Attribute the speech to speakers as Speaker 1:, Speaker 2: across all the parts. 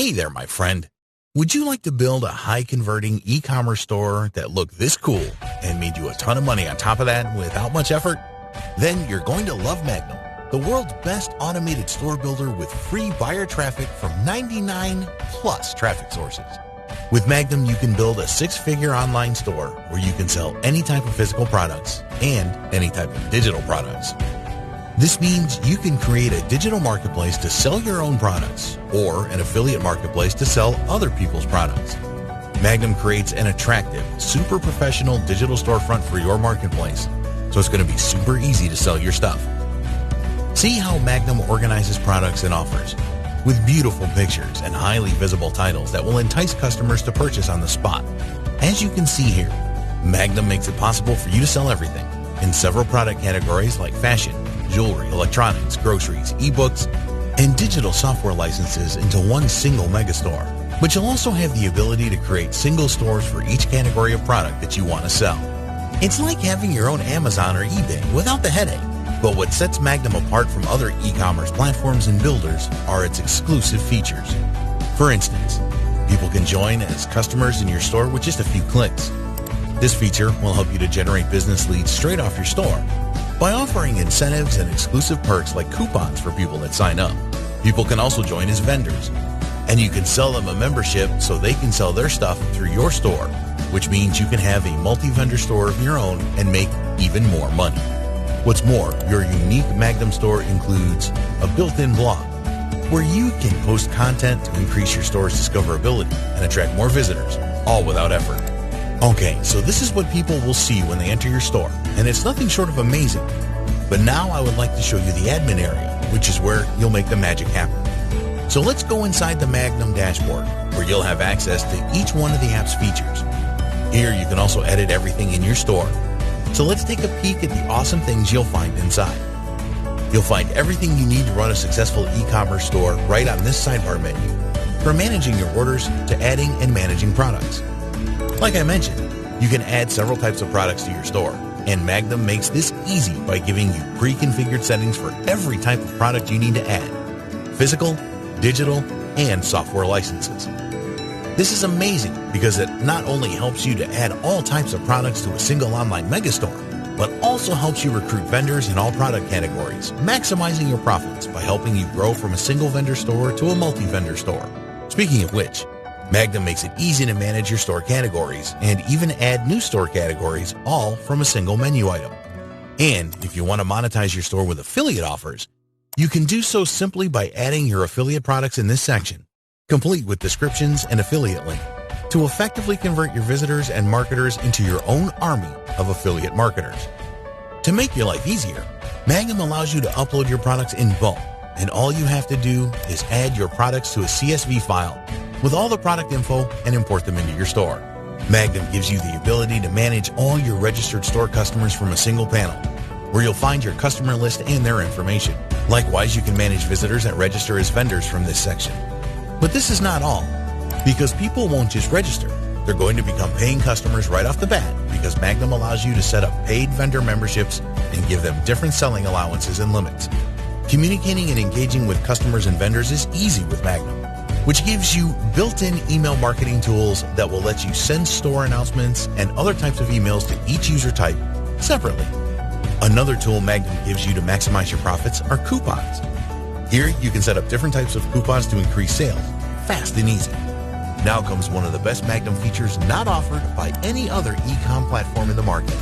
Speaker 1: Hey there, my friend. Would you like to build a high-converting e-commerce store that looked this cool and made you a ton of money on top of that without much effort? Then you're going to love Magnum, the world's best automated store builder with free buyer traffic from 99 plus traffic sources. With Magnum, you can build a six-figure online store where you can sell any type of physical products and any type of digital products. This means you can create a digital marketplace to sell your own products or an affiliate marketplace to sell other people's products. Magnum creates an attractive, super professional digital storefront for your marketplace, so it's going to be super easy to sell your stuff. See how Magnum organizes products and offers with beautiful pictures and highly visible titles that will entice customers to purchase on the spot. As you can see here, Magnum makes it possible for you to sell everything in several product categories like fashion, jewelry, electronics, groceries, ebooks, and digital software licenses into one single megastore. But you'll also have the ability to create single stores for each category of product that you want to sell. It's like having your own Amazon or eBay without the headache. But what sets Magnum apart from other e-commerce platforms and builders are its exclusive features. For instance, people can join as customers in your store with just a few clicks. This feature will help you to generate business leads straight off your store. By offering incentives and exclusive perks like coupons for people that sign up, people can also join as vendors. And you can sell them a membership so they can sell their stuff through your store, which means you can have a multi-vendor store of your own and make even more money. What's more, your unique Magnum store includes a built-in blog where you can post content to increase your store's discoverability and attract more visitors, all without effort. Okay, so this is what people will see when they enter your store, and it's nothing short of amazing. But now I would like to show you the admin area, which is where you'll make the magic happen. So let's go inside the Magnum dashboard, where you'll have access to each one of the app's features. Here you can also edit everything in your store. So let's take a peek at the awesome things you'll find inside. You'll find everything you need to run a successful e-commerce store right on this sidebar menu, from managing your orders to adding and managing products. Like I mentioned, you can add several types of products to your store, and Magnum makes this easy by giving you pre-configured settings for every type of product you need to add: physical, digital, and software licenses. This is amazing because it not only helps you to add all types of products to a single online megastore, but also helps you recruit vendors in all product categories, maximizing your profits by helping you grow from a single vendor store to a multi-vendor store. Speaking of which, Magnum makes it easy to manage your store categories and even add new store categories, all from a single menu item. And if you want to monetize your store with affiliate offers, you can do so simply by adding your affiliate products in this section, complete with descriptions and affiliate link, to effectively convert your visitors and marketers into your own army of affiliate marketers. To make your life easier, Magnum allows you to upload your products in bulk, and all you have to do is add your products to a CSV file with all the product info and import them into your store. Magnum gives you the ability to manage all your registered store customers from a single panel, where you'll find your customer list and their information. Likewise, you can manage visitors that register as vendors from this section. But this is not all, because people won't just register. They're going to become paying customers right off the bat, because Magnum allows you to set up paid vendor memberships and give them different selling allowances and limits. Communicating and engaging with customers and vendors is easy with Magnum, which gives you built-in email marketing tools that will let you send store announcements and other types of emails to each user type separately. Another tool Magnum gives you to maximize your profits are coupons. Here you can set up different types of coupons to increase sales, fast and easy. Now comes one of the best Magnum features not offered by any other e-com platform in the market: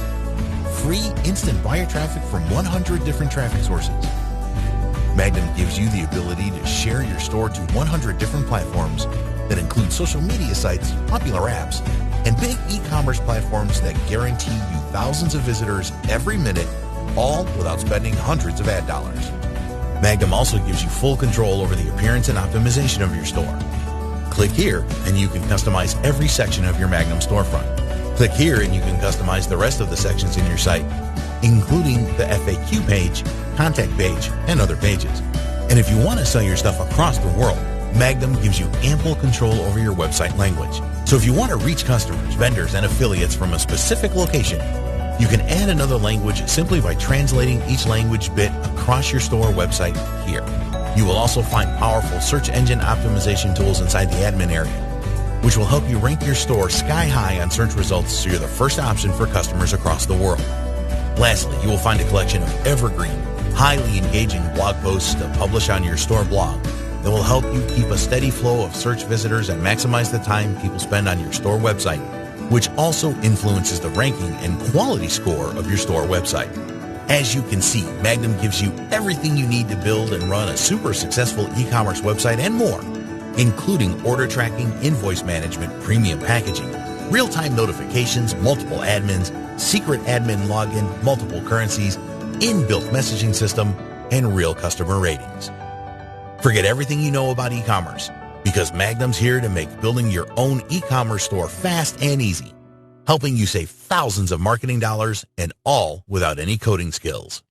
Speaker 1: free instant buyer traffic from 100 different traffic sources. Magnum gives you the ability to share your store to 100 different platforms that include social media sites, popular apps, and big e-commerce platforms that guarantee you thousands of visitors every minute, all without spending hundreds of ad dollars. Magnum also gives you full control over the appearance and optimization of your store. Click here and you can customize every section of your Magnum storefront. Click here and you can customize the rest of the sections in your site, including the FAQ page, contact page, and other pages. And if you want to sell your stuff across the world, Magnum gives you ample control over your website language. So if you want to reach customers, vendors, and affiliates from a specific location, you can add another language simply by translating each language bit across your store website here. You will also find powerful search engine optimization tools inside the admin area, which will help you rank your store sky high on search results so you're the first option for customers across the world. Lastly, you will find a collection of evergreen, highly engaging blog posts to publish on your store blog that will help you keep a steady flow of search visitors and maximize the time people spend on your store website, which also influences the ranking and quality score of your store website. As you can see, Magnum gives you everything you need to build and run a super successful e-commerce website and more, including order tracking, invoice management, premium packaging, real-time notifications, multiple admins, secret admin login, multiple currencies, inbuilt messaging system, and real customer ratings. Forget everything you know about e-commerce, because Magnum's here to make building your own e-commerce store fast and easy, helping you save thousands of marketing dollars and all without any coding skills.